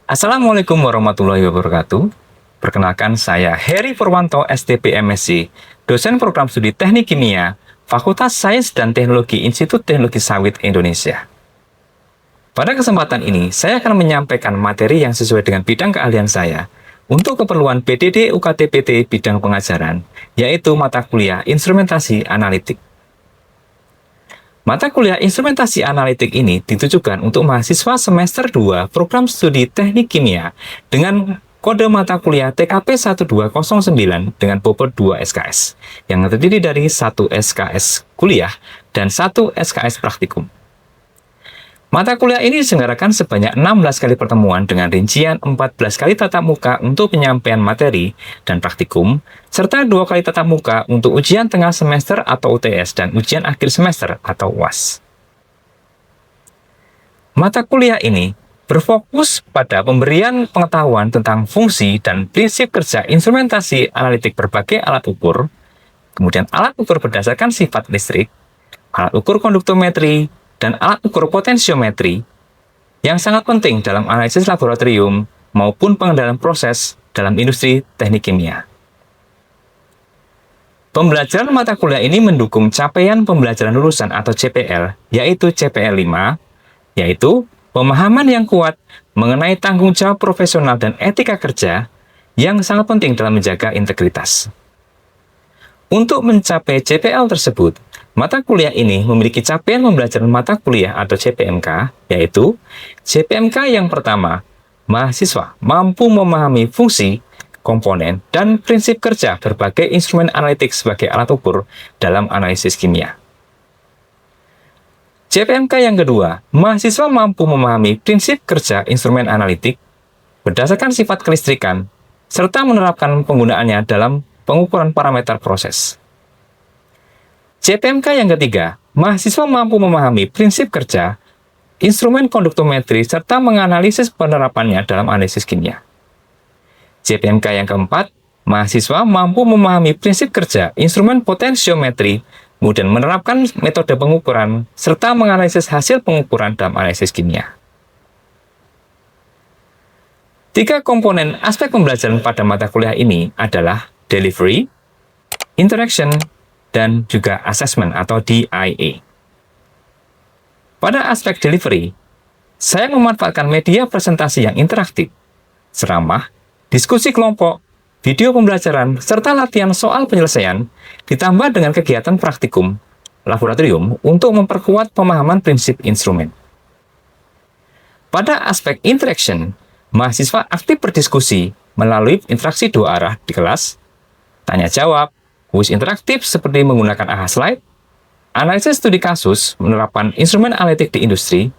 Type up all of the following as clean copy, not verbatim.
Assalamualaikum warahmatullahi wabarakatuh. Perkenalkan saya Heri Purwanto, STP MSc, dosen program studi Teknik Kimia, Fakultas Sains dan Teknologi Institut Teknologi Sawit Indonesia. Pada kesempatan ini, saya akan menyampaikan materi yang sesuai dengan bidang keahlian saya untuk keperluan PDD UKT-PT bidang pengajaran, yaitu mata kuliah Instrumentasi Analitik. Mata kuliah Instrumentasi Analitik ini ditujukan untuk mahasiswa semester 2 program studi Teknik Kimia dengan kode mata kuliah TKP 1209 dengan bobot 2 SKS yang terdiri dari 1 SKS kuliah dan 1 SKS praktikum. Mata kuliah ini diselenggarakan sebanyak 16 kali pertemuan dengan rincian 14 kali tatap muka untuk penyampaian materi dan praktikum, serta 2 kali tatap muka untuk ujian tengah semester atau UTS dan ujian akhir semester atau UAS. Mata kuliah ini berfokus pada pemberian pengetahuan tentang fungsi dan prinsip kerja instrumentasi analitik berbagai alat ukur, kemudian alat ukur berdasarkan sifat listrik, alat ukur konduktometri, dan alat ukur potensiometri yang sangat penting dalam analisis laboratorium maupun pengendalian proses dalam industri teknik kimia. Pembelajaran mata kuliah ini mendukung capaian pembelajaran lulusan atau CPL, yaitu CPL 5, yaitu pemahaman yang kuat mengenai tanggung jawab profesional dan etika kerja yang sangat penting dalam menjaga integritas. Untuk mencapai CPL tersebut, mata kuliah ini memiliki capaian pembelajaran mata kuliah atau CPMK, yaitu CPMK yang pertama, mahasiswa mampu memahami fungsi, komponen, dan prinsip kerja berbagai instrumen analitik sebagai alat ukur dalam analisis kimia. CPMK yang kedua, mahasiswa mampu memahami prinsip kerja instrumen analitik berdasarkan sifat kelistrikan, serta menerapkan penggunaannya dalam pengukuran parameter proses. CPMK yang ketiga, mahasiswa mampu memahami prinsip kerja, instrumen konduktometri, serta menganalisis penerapannya dalam analisis kimia. CPMK yang keempat, mahasiswa mampu memahami prinsip kerja, instrumen potensiometri, kemudian menerapkan metode pengukuran, serta menganalisis hasil pengukuran dalam analisis kimia. 3 komponen aspek pembelajaran pada mata kuliah ini adalah delivery, interaction, dan juga assessment atau DIA. Pada aspek delivery, saya memanfaatkan media presentasi yang interaktif, ceramah, diskusi kelompok, video pembelajaran, serta latihan soal penyelesaian, ditambah dengan kegiatan praktikum, laboratorium untuk memperkuat pemahaman prinsip instrumen. Pada aspek interaction, mahasiswa aktif berdiskusi melalui interaksi 2 arah di kelas, tanya jawab, kuis interaktif seperti menggunakan AHA Slide, analisis studi kasus, penerapan instrumen analitik di industri,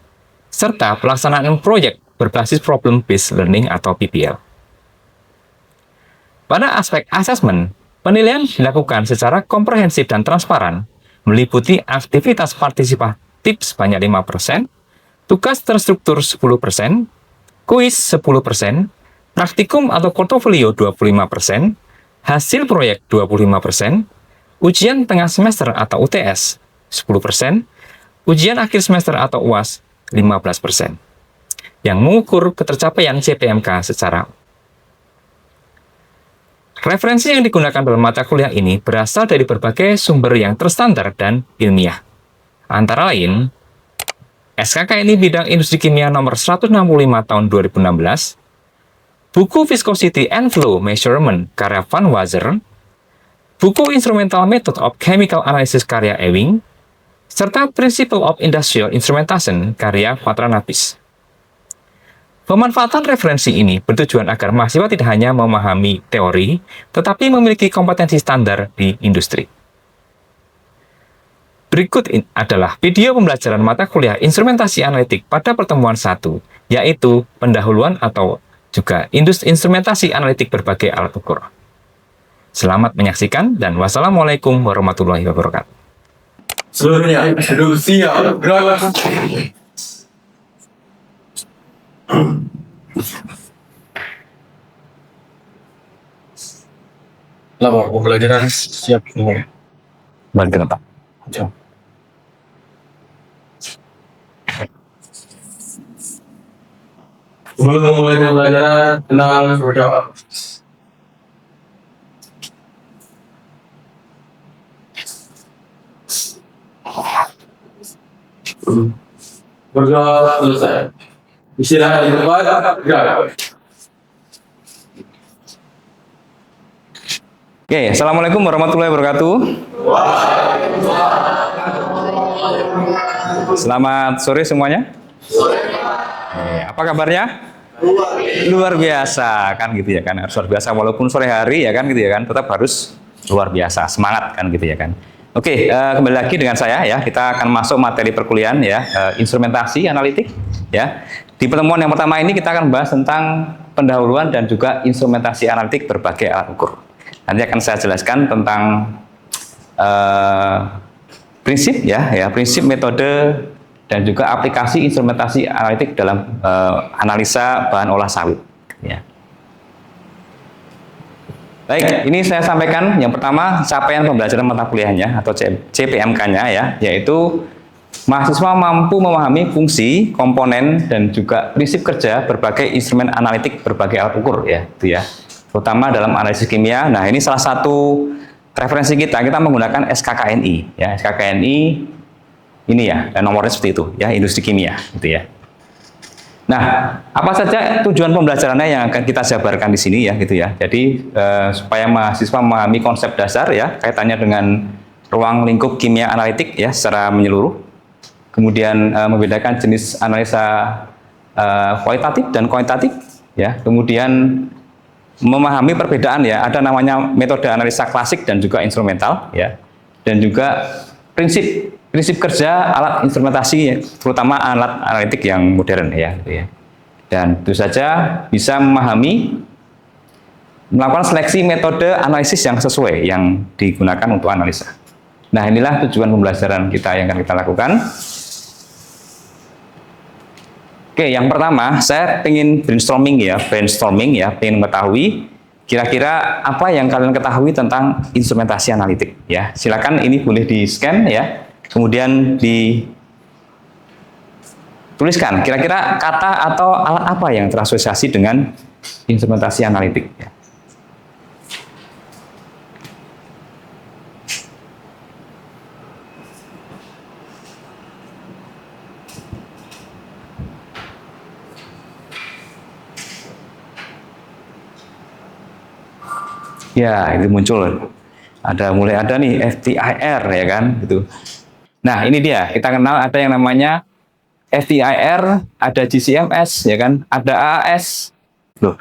serta pelaksanaan proyek berbasis Problem-Based Learning atau PBL. Pada aspek assessment, penilaian dilakukan secara komprehensif dan transparan, meliputi aktivitas partisipatif sebanyak 5%, tugas terstruktur 10%, kuis 10%, praktikum atau portofolio 25%, hasil proyek 25%, ujian tengah semester atau UTS 10%, ujian akhir semester atau UAS 15%, yang mengukur ketercapaian CPMK secara. Referensi yang digunakan dalam mata kuliah ini berasal dari berbagai sumber yang terstandar dan ilmiah. Antara lain, SKKNI Bidang Industri Kimia nomor 165 tahun 2016, buku Viscosity and Flow Measurement karya Van Wazer, buku Instrumental Method of Chemical Analysis karya Ewing, serta Principle of Industrial Instrumentation karya Patra Nafis. Pemanfaatan referensi ini bertujuan agar mahasiswa tidak hanya memahami teori, tetapi memiliki kompetensi standar di industri. Berikut adalah video pembelajaran mata kuliah Instrumentasi Analitik pada pertemuan 1, yaitu pendahuluan atau juga instrumentasi analitik berbagai alat ukur. Selamat menyaksikan dan wassalamualaikum warahmatullahi wabarakatuh. Seluruhnya duduk siap gerak. Lapor pembelajaran siap semua. Balik ke tempat. Siap. Sebelum memulai pembelajaran, tenang berdoa. Berdoa selesai. Istirahat di tempat, gerak. Oke, Assalamualaikum warahmatullahi wabarakatuh. Selamat sore semuanya. Apa kabarnya? Luar biasa kan gitu ya kan, harus luar biasa walaupun sore hari ya kan gitu ya kan, tetap harus luar biasa, semangat kan gitu ya kan. Oke, kembali lagi dengan saya ya, kita akan masuk materi perkuliahan ya, instrumentasi analitik ya. Di pertemuan yang pertama ini kita akan bahas tentang pendahuluan dan juga instrumentasi analitik berbagai alat ukur. Nanti akan saya jelaskan tentang prinsip ya, prinsip metode dan juga aplikasi instrumentasi analitik dalam analisa bahan olah sawit. Ya. Baik, ini saya sampaikan yang pertama capaian pembelajaran mata kuliahnya atau CPMK-nya ya, yaitu mahasiswa mampu memahami fungsi, komponen dan juga prinsip kerja berbagai instrumen analitik berbagai alat ukur ya, itu ya. Terutama dalam analisis kimia. Nah, ini salah satu referensi kita menggunakan SKKNI ya, SKKNI ini ya, dan nomornya seperti itu ya, industri kimia gitu ya. Nah, apa saja tujuan pembelajarannya yang akan kita jabarkan di sini ya gitu ya. Jadi supaya mahasiswa memahami konsep dasar ya kaitannya dengan ruang lingkup kimia analitik ya secara menyeluruh. Kemudian membedakan jenis analisa kualitatif dan kuantitatif ya. Kemudian memahami perbedaan ya, ada namanya metode analisa klasik dan juga instrumental ya. Dan juga prinsip kerja alat instrumentasi, terutama alat analitik yang modern ya, gitu ya. Dan tentu saja bisa memahami melakukan seleksi metode analisis yang sesuai yang digunakan untuk analisa. Nah, inilah tujuan pembelajaran kita yang akan kita lakukan. Oke, yang pertama saya ingin brainstorming ya, ingin mengetahui kira-kira apa yang kalian ketahui tentang instrumentasi analitik ya. Silakan ini boleh di-scan ya. Kemudian dituliskan kira-kira kata atau alat apa yang terasosiasi dengan instrumentasi analitik. Ya, itu muncul. Mulai ada nih FTIR ya kan gitu. Nah, ini dia, kita kenal ada yang namanya FTIR, ada GCMS, ya kan, ada AAS. Loh,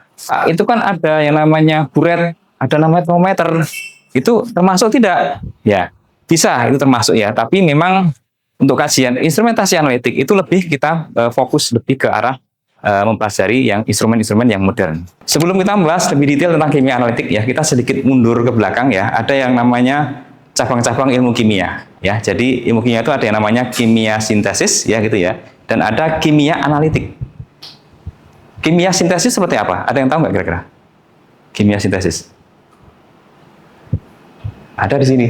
itu kan ada yang namanya buret, ada namanya termometer. Itu termasuk tidak? Ya, bisa, itu termasuk ya. Tapi memang untuk kajian instrumentasi analitik itu lebih kita fokus lebih ke arah mempelajari yang instrumen-instrumen yang modern. Sebelum kita membahas lebih detail tentang kimia analitik ya, kita sedikit mundur ke belakang ya. Ada yang namanya cabang-cabang ilmu kimia ya. Jadi ilmu kimia itu ada yang namanya kimia sintesis ya gitu ya, dan ada kimia analitik. Kimia sintesis seperti apa? Ada yang tahu nggak kira-kira? Kimia sintesis? Ada di sini.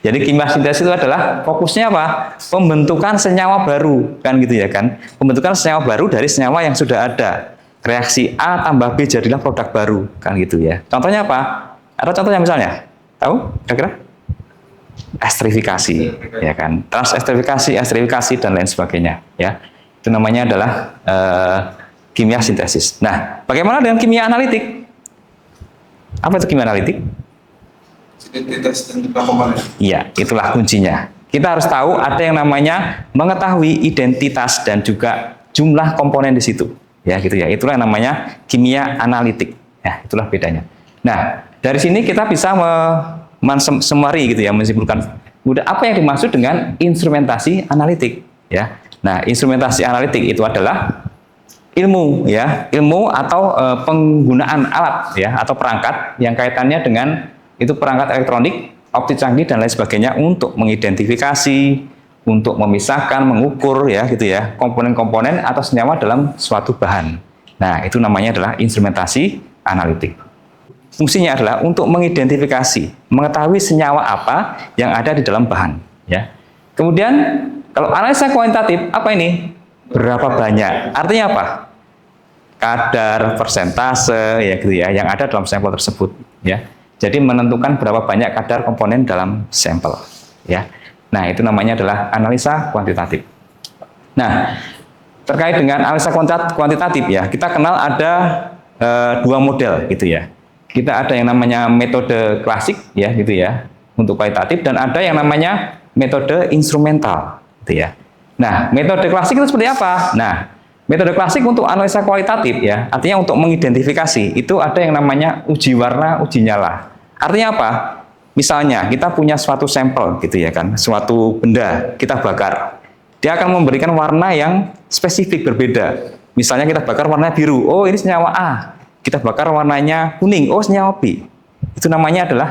Jadi kimia sintesis itu adalah fokusnya apa? Pembentukan senyawa baru kan gitu ya kan. Pembentukan senyawa baru dari senyawa yang sudah ada. Reaksi A tambah B jadilah produk baru kan gitu ya. Contohnya apa? Ada contohnya misalnya? Tahu kira-kira? Estrifikasi ya kan, estrifikasi dan lain sebagainya ya. Itu namanya adalah kimia sintesis. Nah, bagaimana dengan kimia analitik? Apa itu kimia analitik? Identitas dan jumlah komponen. Iya, itulah kuncinya. Kita harus tahu ada yang namanya mengetahui identitas dan juga jumlah komponen di situ ya gitu ya. Itulah yang namanya kimia analitik. Ya, itulah bedanya. Nah, dari sini kita bisa mensummary gitu ya, menyimpulkan udah apa yang dimaksud dengan instrumentasi analitik ya. Nah, instrumentasi analitik itu adalah ilmu ya, ilmu atau penggunaan alat ya atau perangkat yang kaitannya dengan itu perangkat elektronik, optik canggih dan lain sebagainya untuk mengidentifikasi, untuk memisahkan, mengukur ya gitu ya, komponen-komponen atau senyawa dalam suatu bahan. Nah, itu namanya adalah instrumentasi analitik. Fungsinya adalah untuk mengidentifikasi, mengetahui senyawa apa yang ada di dalam bahan. Ya. Kemudian, kalau analisa kuantitatif, apa ini? Berapa banyak? Artinya apa? kadar, persentase, ya gitu ya, yang ada dalam sampel tersebut, ya. Jadi menentukan berapa banyak kadar komponen dalam sampel, ya. Nah, itu namanya adalah analisa kuantitatif. Nah, terkait dengan analisa kuantitatif ya, kita kenal ada dua model gitu ya. Kita ada yang namanya metode klasik ya gitu ya untuk kualitatif, dan ada yang namanya metode instrumental gitu ya. Nah, metode klasik itu seperti apa? Nah, metode klasik untuk analisa kualitatif ya, artinya untuk mengidentifikasi itu ada yang namanya uji warna, uji nyala. Artinya apa? Misalnya kita punya suatu sampel gitu ya kan, suatu benda kita bakar. Dia akan memberikan warna yang spesifik berbeda. Misalnya kita bakar warna biru, oh ini senyawa A. Kita bakar warnanya kuning, oh senyawa B. Itu namanya adalah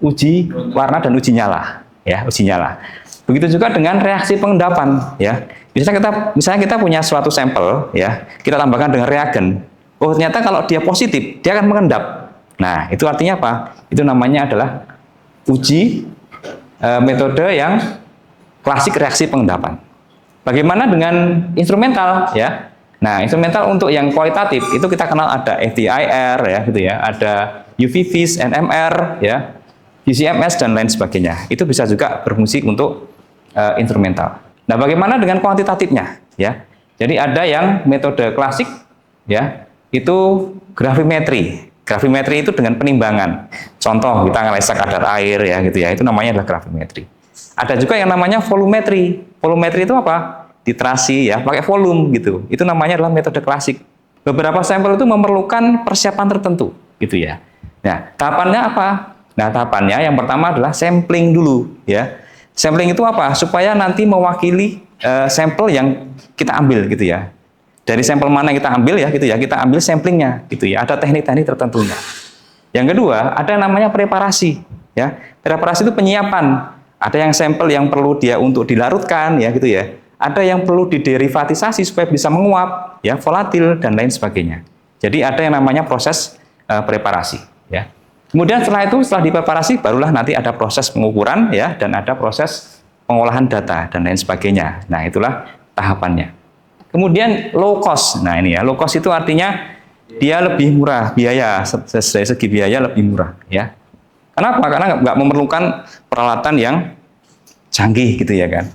uji warna dan uji nyala, ya, uji nyala. Begitu juga dengan reaksi pengendapan, ya. Misalnya kita punya suatu sampel, ya, kita tambahkan dengan reagen. Oh ternyata kalau dia positif, dia akan mengendap. Nah itu artinya apa? Itu namanya adalah uji metode yang klasik reaksi pengendapan. Bagaimana dengan instrumental, ya? Nah, instrumental untuk yang kualitatif itu kita kenal ada FTIR ya gitu ya, ada UV-Vis, NMR ya, UCMS dan lain sebagainya. Itu bisa juga berfungsi untuk instrumental. Nah, bagaimana dengan kuantitatifnya ya? Jadi ada yang metode klasik ya, itu gravimetri. Gravimetri itu dengan penimbangan. Contoh kita analisa kadar air ya gitu ya, itu namanya adalah gravimetri. Ada juga yang namanya volumetri. Volumetri itu apa? Titrasi ya, pakai volume gitu. Itu namanya adalah metode klasik. Beberapa sampel itu memerlukan persiapan tertentu gitu ya. Nah, tahapannya apa? Nah, tahapannya yang pertama adalah sampling dulu ya. Sampling itu apa? Supaya nanti mewakili sampel yang kita ambil gitu ya. Dari sampel mana yang kita ambil ya gitu ya, kita ambil samplingnya gitu ya. Ada teknik-teknik tertentunya. Yang kedua, ada yang namanya preparasi ya. Preparasi itu penyiapan. Ada yang sampel yang perlu dia untuk dilarutkan ya gitu ya. Ada yang perlu diderivatisasi supaya bisa menguap, ya, volatil dan lain sebagainya. Jadi ada yang namanya proses preparasi, ya. Kemudian setelah itu, setelah dipreparasi, barulah nanti ada proses pengukuran, ya, dan ada proses pengolahan data dan lain sebagainya. Nah, itulah tahapannya. Kemudian low cost. Nah, ini ya, low cost itu artinya dia lebih murah biaya, dari segi biaya lebih murah, ya. Kenapa? Karena nggak memerlukan peralatan yang canggih, gitu ya kan.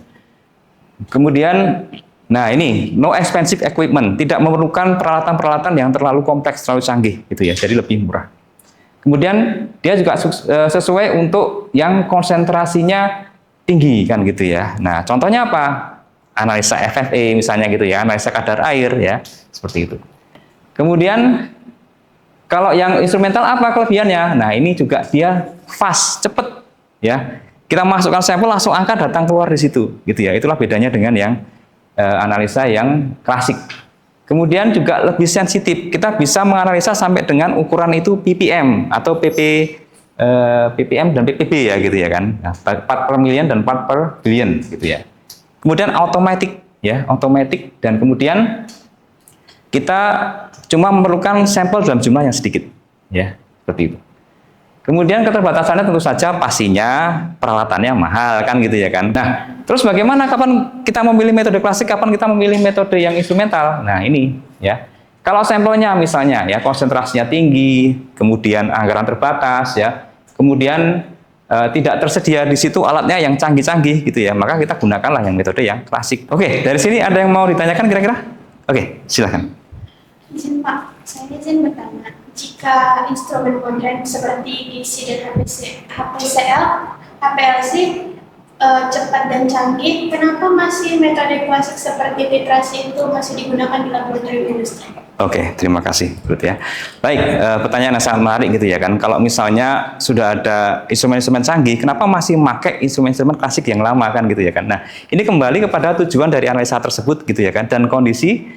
Kemudian, nah ini no expensive equipment, tidak memerlukan peralatan-peralatan yang terlalu kompleks, terlalu canggih, gitu ya. Jadi lebih murah. Kemudian dia juga sesuai untuk yang konsentrasinya tinggi, kan gitu ya. Nah, contohnya apa? Analisa FFE misalnya gitu ya, analisa kadar air ya, seperti itu. Kemudian kalau yang instrumental apa kelebihannya? Nah, ini juga dia fast, cepet, ya. Kita masukkan sampel langsung angka datang keluar di situ, gitu ya. Itulah bedanya dengan yang analisa yang klasik. Kemudian juga lebih sensitif. Kita bisa menganalisa sampai dengan ukuran itu ppm atau ppm dan ppb ya, gitu ya kan. Nah, part per million dan part per billion, gitu ya. Kemudian automatic, ya, automatic, dan kemudian kita cuma memerlukan sampel dalam jumlah yang sedikit, ya, seperti itu. Kemudian keterbatasannya tentu saja pastinya peralatannya mahal, kan gitu ya kan. Nah, terus bagaimana kapan kita memilih metode klasik, kapan kita memilih metode yang instrumental? Nah, ini ya. Kalau sampelnya misalnya ya konsentrasinya tinggi, kemudian anggaran terbatas ya, kemudian tidak tersedia di situ alatnya yang canggih-canggih gitu ya, maka kita gunakanlah yang metode yang klasik. Oke, dari sini ada yang mau ditanyakan kira-kira? Oke, silakan. Izin Pak, saya izin bertanya. Jika instrumen modern seperti GC dan HPCL, HPLC cepat dan canggih, kenapa masih metode klasik seperti titrasi itu masih digunakan di laboratorium industri? Oke, terima kasih, Bud ya. Baik, pertanyaan yang sangat menarik gitu ya kan. Kalau misalnya sudah ada instrumen-instrumen canggih, kenapa masih pakai instrumen-instrumen klasik yang lama kan gitu ya kan. Nah, ini kembali kepada tujuan dari analisa tersebut gitu ya kan, dan kondisi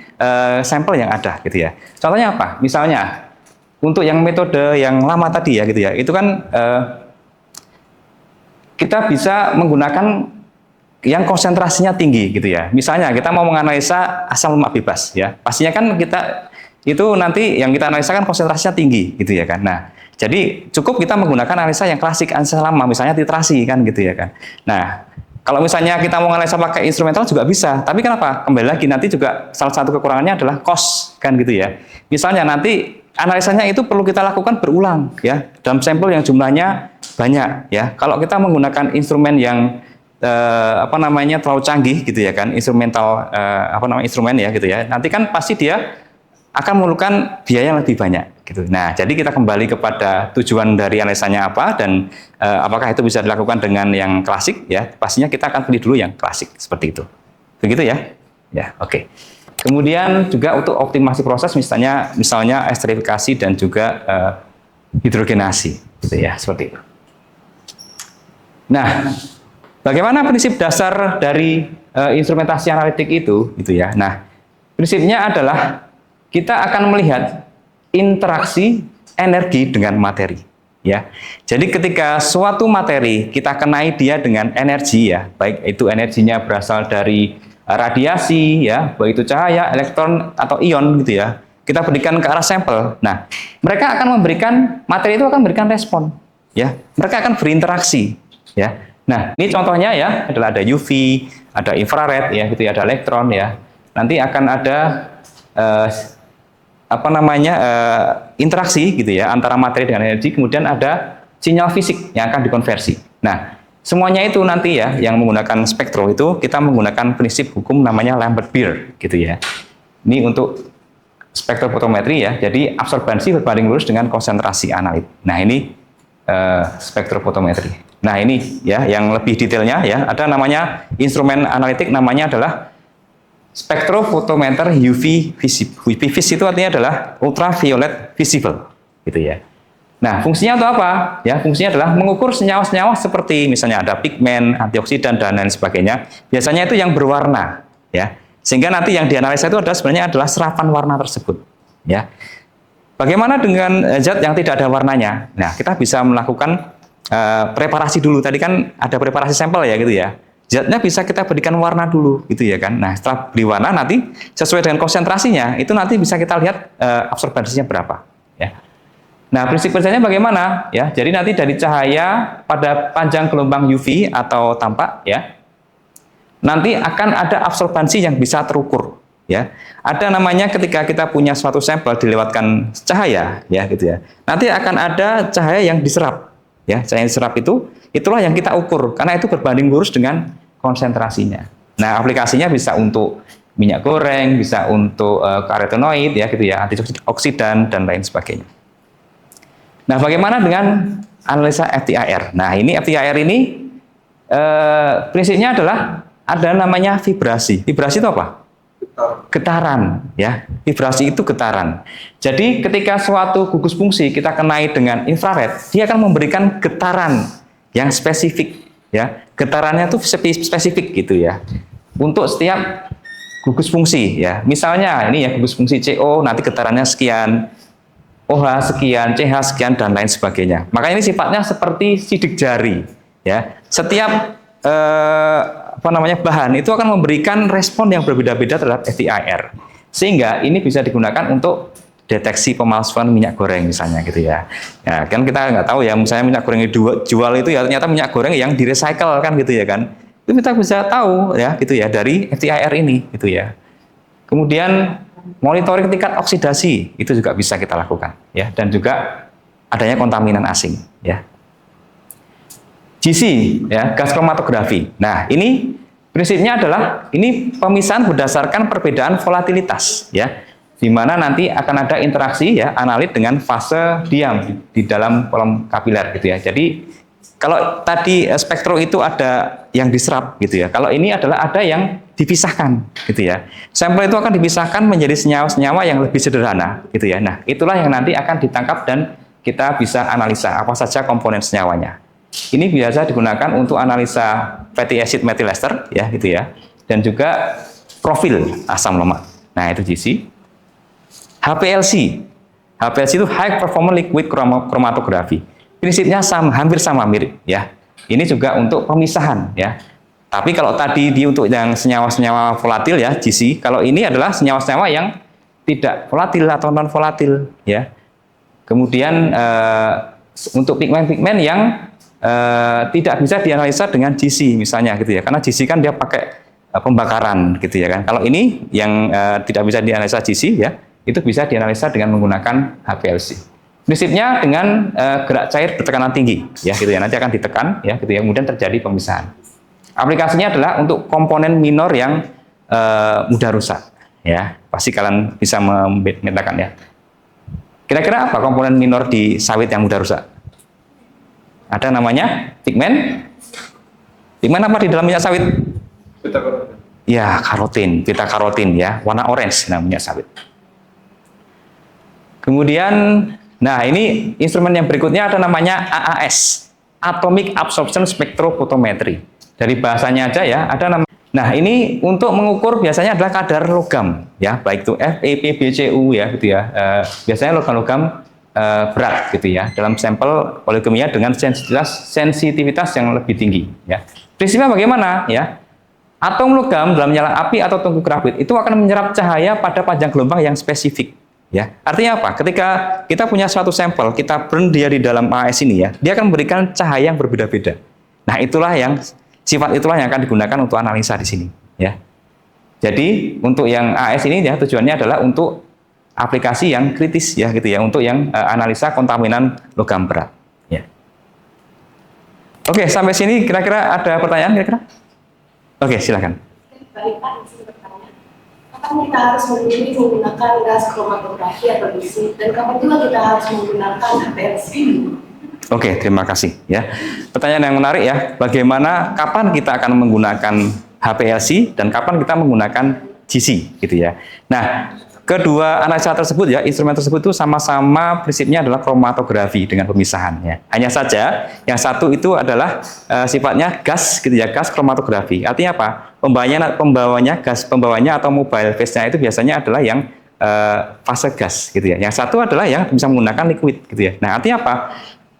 sampel yang ada gitu ya. Contohnya apa? Misalnya untuk yang metode yang lama tadi ya gitu ya, itu kan kita bisa menggunakan yang konsentrasinya tinggi gitu ya. Misalnya kita mau menganalisa asam lemak bebas ya. Pastinya kan kita itu nanti yang kita analisa kan konsentrasinya tinggi gitu ya kan. Nah, jadi cukup kita menggunakan analisa yang klasik, analisa lama, misalnya titrasi kan gitu ya kan. Nah, Kalau misalnya kita mau analisa pakai instrumental juga bisa, tapi kenapa? Kembali lagi nanti juga salah satu kekurangannya adalah cost kan gitu ya. Misalnya nanti analisanya itu perlu kita lakukan berulang ya dalam sampel yang jumlahnya banyak ya. Kalau kita menggunakan instrumen yang terlalu canggih gitu ya kan, instrumen ya gitu ya. Nanti kan pasti dia akan memerlukan biaya yang lebih banyak gitu. Nah, jadi kita kembali kepada tujuan dari analisanya apa dan apakah itu bisa dilakukan dengan yang klasik ya. Pastinya kita akan pilih dulu yang klasik seperti itu. Begitu ya? Ya, oke. Kemudian juga untuk optimasi proses misalnya esterifikasi dan juga hidrogenasi gitu ya, seperti itu. Nah, bagaimana prinsip dasar dari instrumentasi analitik itu gitu ya. Nah, prinsipnya adalah kita akan melihat interaksi energi dengan materi ya. Jadi ketika suatu materi kita kenai dia dengan energi ya, baik itu energinya berasal dari radiasi ya, baik itu cahaya, elektron atau ion gitu ya. Kita berikan ke arah sampel. Nah, mereka akan memberikan materi itu akan memberikan respon ya. Mereka akan berinteraksi ya. Nah, ini contohnya ya adalah ada UV, ada infrared ya gitu ya, ada elektron ya. Nanti akan ada interaksi gitu ya antara materi dengan energi, kemudian ada sinyal fisik yang akan dikonversi. Nah, semuanya itu nanti ya yang menggunakan spektro itu kita menggunakan prinsip hukum namanya Lambert-Beer gitu ya. Ini untuk spektrofotometri ya. Jadi absorbansi berbanding lurus dengan konsentrasi analit. Nah, ini spektrofotometri. Nah, ini ya yang lebih detailnya ya, ada namanya instrumen analitik namanya adalah spektrofotometer UV visible. UV visible itu artinya adalah ultraviolet visible, gitu ya. Nah, fungsinya untuk apa? Ya, fungsinya adalah mengukur senyawa-senyawa seperti misalnya ada pigmen, antioksidan dan lain sebagainya. Biasanya itu yang berwarna, ya. Sehingga nanti yang dianalisa itu sebenarnya adalah serapan warna tersebut, ya. Bagaimana dengan zat yang tidak ada warnanya? Nah, kita bisa melakukan preparasi dulu. Tadi kan ada preparasi sampel ya, gitu ya. Zatnya bisa kita berikan warna dulu gitu ya kan. Nah, setelah beri warna nanti sesuai dengan konsentrasinya itu nanti bisa kita lihat absorbansinya berapa ya. Nah, prinsip kerjanya bagaimana ya? Jadi nanti dari cahaya pada panjang gelombang UV atau tampak ya. Nanti akan ada absorbansi yang bisa terukur ya. Ada namanya ketika kita punya suatu sampel dilewatkan cahaya ya gitu ya. Nanti akan ada cahaya yang diserap ya. Cahaya yang diserap itu itulah yang kita ukur, karena itu berbanding lurus dengan konsentrasinya. Nah, aplikasinya bisa untuk minyak goreng, bisa untuk karotenoid, ya gitu ya, antioksidan dan lain sebagainya. Nah, bagaimana dengan analisa FTIR? Nah, ini FTIR ini prinsipnya adalah ada namanya vibrasi. Vibrasi itu apa? Getaran, ya. Vibrasi itu getaran. Jadi, ketika suatu gugus fungsi kita kenai dengan infrared, dia akan memberikan getaran yang spesifik ya, getarannya itu spesifik gitu ya untuk setiap gugus fungsi ya. Misalnya ini ya gugus fungsi CO nanti getarannya sekian, OH sekian, CH sekian dan lain sebagainya. Makanya ini sifatnya seperti sidik jari ya. Setiap bahan itu akan memberikan respon yang berbeda-beda terhadap FTIR, sehingga ini bisa digunakan untuk deteksi pemalsuan minyak goreng misalnya gitu ya. Ya kan kita nggak tahu ya, misalnya minyak goreng yang dijual itu ya ternyata minyak goreng yang direcycle kan gitu ya kan. Itu kita bisa tahu ya gitu ya dari FTIR ini gitu ya. Kemudian monitoring tingkat oksidasi itu juga bisa kita lakukan ya, dan juga adanya kontaminan asing ya. GC ya, gas kromatografi. Nah, ini prinsipnya adalah ini pemisahan berdasarkan perbedaan volatilitas ya. Di mana nanti akan ada interaksi ya analit dengan fase diam di dalam kolom kapiler gitu ya. Jadi kalau tadi spektro itu ada yang diserap gitu ya. Kalau ini adalah ada yang dipisahkan gitu ya. Sampel itu akan dipisahkan menjadi senyawa-senyawa yang lebih sederhana gitu ya. Nah, itulah yang nanti akan ditangkap dan kita bisa analisa apa saja komponen senyawanya. Ini biasa digunakan untuk analisa fatty acid methyl ester ya gitu ya. Dan juga profil asam lemak. Nah, itu GC. HPLC. HPLC itu High Performance Liquid Chromatography. Prinsipnya hampir sama mirip ya. Ini juga untuk pemisahan ya. Tapi kalau tadi untuk yang senyawa-senyawa volatil ya, GC, kalau ini adalah senyawa-senyawa yang tidak volatil atau non volatil ya. Kemudian untuk pigmen-pigmen yang tidak bisa dianalisa dengan GC misalnya gitu ya, karena GC kan dia pakai pembakaran gitu ya kan. Kalau ini yang tidak bisa dianalisa GC ya, itu bisa dianalisa dengan menggunakan HPLC. Prinsipnya dengan gerak cair bertekanan tinggi ya gitu ya, nanti akan ditekan ya gitu ya, kemudian terjadi pemisahan. Aplikasinya adalah untuk komponen minor yang mudah rusak ya, pasti kalian bisa membedakan ya. Kira-kira apa komponen minor di sawit yang mudah rusak? Ada namanya pigmen. Pigmen apa di dalam minyak sawit? Ya, karotin, beta karotin ya, warna orange namanya sawit. Kemudian, nah ini instrumen yang berikutnya ada namanya AAS, Atomic Absorption Spectrophotometry. Dari bahasanya aja ya, ada nama. Nah ini untuk mengukur biasanya adalah kadar logam ya, baik itu Fe, P, B, C, U ya gitu ya. Biasanya logam-logam berat gitu ya, dalam sampel oleokimia dengan sensitivitas yang lebih tinggi ya. Prinsipnya bagaimana ya? Atom logam dalam nyala api atau tungku grafit itu akan menyerap cahaya pada panjang gelombang yang spesifik ya. Artinya apa? Ketika kita punya suatu sampel, kita burn dia di dalam AS ini ya, dia akan memberikan cahaya yang berbeda-beda. Nah, sifat itulah yang akan digunakan untuk analisa di sini ya. Jadi, untuk yang AS ini ya tujuannya adalah untuk aplikasi yang kritis ya gitu ya, untuk yang analisa kontaminan logam berat ya. Oke, sampai sini kira-kira ada pertanyaan kira-kira? Oke, silakan. Baik Pak, izin bertanya. Kapan kita harus memilih menggunakan gas kromatografi atau GC, dan kapan juga kita harus menggunakan HPLC? Oke, terima kasih ya. Pertanyaan yang menarik ya. Bagaimana kapan kita akan menggunakan HPLC dan kapan kita menggunakan GC gitu ya. Nah, kedua analisa tersebut ya, instrumen tersebut itu sama-sama prinsipnya adalah kromatografi dengan pemisahan ya. Hanya saja yang satu itu adalah sifatnya gas gitu ya, gas kromatografi. Artinya apa? Pembawanya atau mobile phase-nya itu biasanya adalah yang fase gas gitu ya. Yang satu adalah yang bisa menggunakan liquid gitu ya. Nah, artinya apa?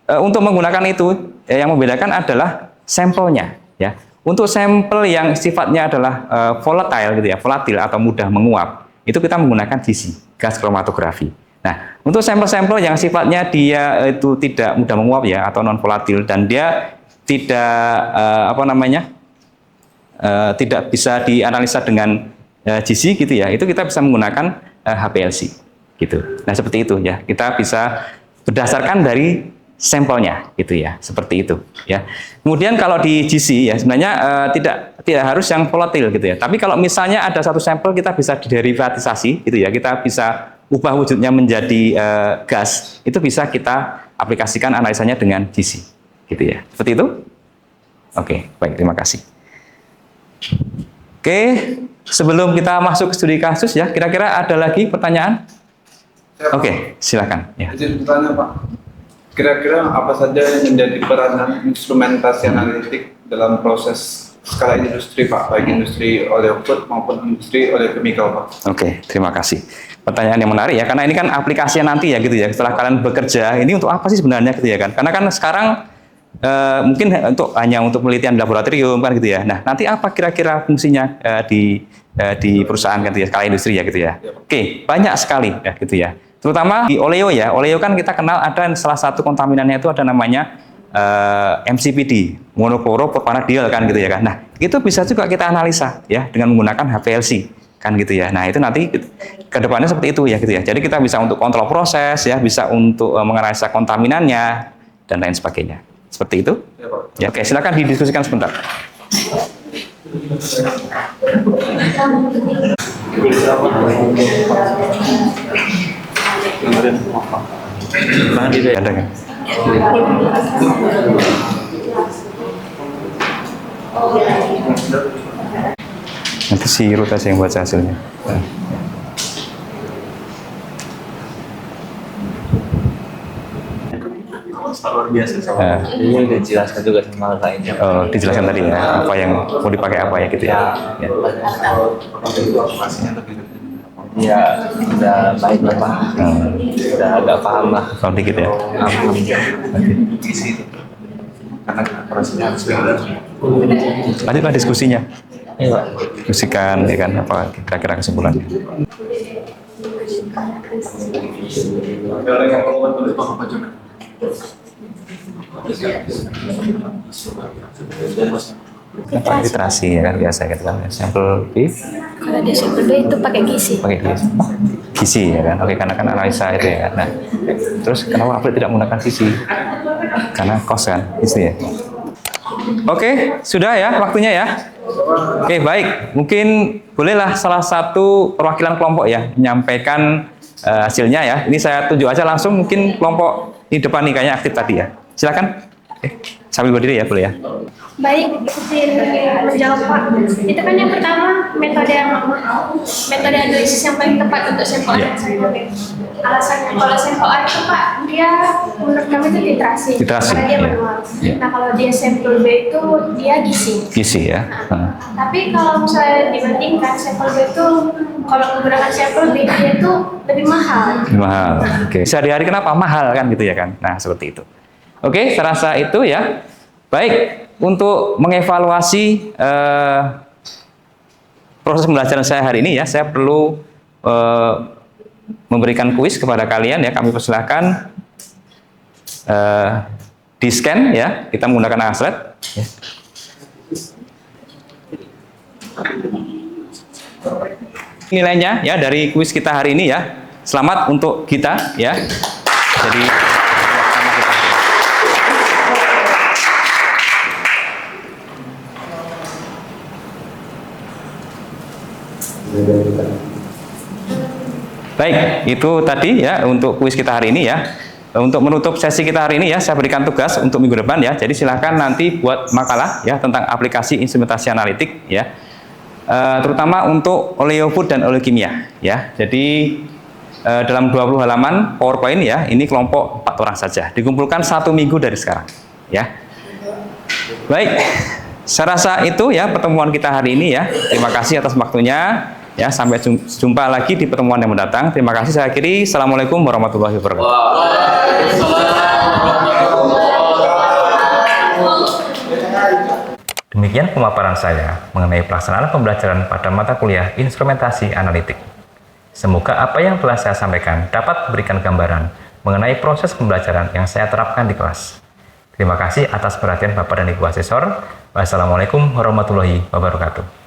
Untuk menggunakan itu yang membedakan adalah sampelnya ya. Untuk sampel yang sifatnya adalah volatile gitu ya, volatil atau mudah menguap, itu kita menggunakan GC, gas kromatografi. Nah, untuk sampel-sampel yang sifatnya dia itu tidak mudah menguap ya atau non volatil dan dia tidak tidak bisa dianalisa dengan GC gitu ya, itu kita bisa menggunakan HPLC gitu. Nah, seperti itu ya. Kita bisa berdasarkan dari sampelnya gitu ya, seperti itu ya. Kemudian kalau di GC ya sebenarnya tidak harus yang volatil gitu ya. Tapi kalau misalnya ada satu sampel kita bisa diderivatisasi gitu ya, kita bisa ubah wujudnya menjadi gas, itu bisa kita aplikasikan analisanya dengan GC gitu ya. Seperti itu? Oke, baik, terima kasih. Oke, sebelum kita masuk ke studi kasus ya, kira-kira ada lagi pertanyaan? Oke, silakan ya. Izin bertanya Pak. Kira-kira apa saja yang menjadi peranan instrumentasi analitik dalam proses skala industri Pak, baik industri oleofood maupun industri oleochemical Pak? Oke, terima kasih. Pertanyaan yang menarik ya, karena ini kan aplikasinya nanti ya gitu ya. Setelah kalian bekerja, ini untuk apa sih sebenarnya gitu ya kan? Karena kan sekarang mungkin hanya untuk penelitian di laboratorium kan gitu ya. Nah, nanti apa kira-kira fungsinya di perusahaan kan gitu ya, skala industri ya gitu ya. Oke, banyak sekali ya gitu ya. Terutama di oleo ya, oleo kan kita kenal ada salah satu kontaminannya itu ada namanya MCPD, monofluoropropanoidal kan gitu ya kan. Nah, itu bisa juga kita analisa ya dengan menggunakan HPLC kan gitu ya. Nah, itu nanti ke depannya seperti itu ya gitu ya. Jadi kita bisa untuk kontrol proses ya, bisa untuk menganalisa kontaminannya dan lain sebagainya. Seperti itu? Ya, Pak. Ya, oke, silakan didiskusikan sebentar. Ada kan? Nanti si Ruta yang baca hasilnya. Luar biasa sama. Ini udah dijelaskan juga sama lainnya. Oh, dijelaskan tadi ya, apa yang mau dipakai apa ya gitu ya. Ya. Ya, udah baik lah Pak. Udah agak paham lah. Kalau dikit ya. Karena prosesnya harus benar. Lanjutlah diskusinya. Iya Pak. Diskusikan ya kan apa kira-kira kesimpulannya. Literasi ya kan biasa gitu kan. Sampel B Kalau dia sampel B itu pakai gizi. pakai gizi ya kan. Oke, karena kan analisa itu ya kan. Nah, terus kenapa April tidak menggunakan gizi? Karena kos kan, itu ya. Oke, sudah ya waktunya ya. Oke, baik. Mungkin bolehlah salah satu perwakilan kelompok ya menyampaikan hasilnya ya. Ini saya tunjuk aja langsung, mungkin kelompok di depan nih kayaknya aktif tadi ya. Silakan. Sambil berdiri ya, boleh ya. Baik, izin menjawab Pak. Itu kan yang pertama metode analisis yang paling tepat untuk sampel A dan sampel B. Alasannya kalau sampel A itu Pak, dia menurut kami itu literasi, Literasi, karena dia ya. manual. Ya. Nah kalau dia sampel B itu dia gizi. Gizi ya. Tapi kalau misalnya dibandingkan sampel B itu, kalau menggunakan sampel B dia itu lebih mahal. Mahal. Oke. Sehari-hari kenapa mahal kan gitu ya kan? Nah, seperti itu. Oke, saya rasa itu ya. Baik, untuk mengevaluasi proses pembelajaran saya hari ini ya, saya perlu memberikan kuis kepada kalian ya. Kami persilahkan di scan ya. Kita menggunakan Aslet. Ya. Nilainya ya dari kuis kita hari ini ya. Selamat untuk kita ya. Jadi baik, itu tadi ya untuk kuis kita hari ini ya. Untuk menutup sesi kita hari ini ya, saya berikan tugas untuk minggu depan ya. Jadi silakan nanti buat makalah ya tentang aplikasi instrumentasi analitik ya. Terutama untuk oleofood dan oleokimia ya. Jadi dalam 20 halaman PowerPoint ya, ini kelompok 4 orang saja. Dikumpulkan 1 minggu dari sekarang ya. Baik, saya rasa itu ya pertemuan kita hari ini ya. Terima kasih atas waktunya. Ya, sampai jumpa lagi di pertemuan yang mendatang. Terima kasih, saya akhiri. Assalamualaikum warahmatullahi wabarakatuh. Demikian pemaparan saya mengenai pelaksanaan pembelajaran pada mata kuliah instrumentasi analitik. Semoga apa yang telah saya sampaikan dapat memberikan gambaran mengenai proses pembelajaran yang saya terapkan di kelas. Terima kasih atas perhatian Bapak dan Ibu Asesor. Wassalamualaikum warahmatullahi wabarakatuh.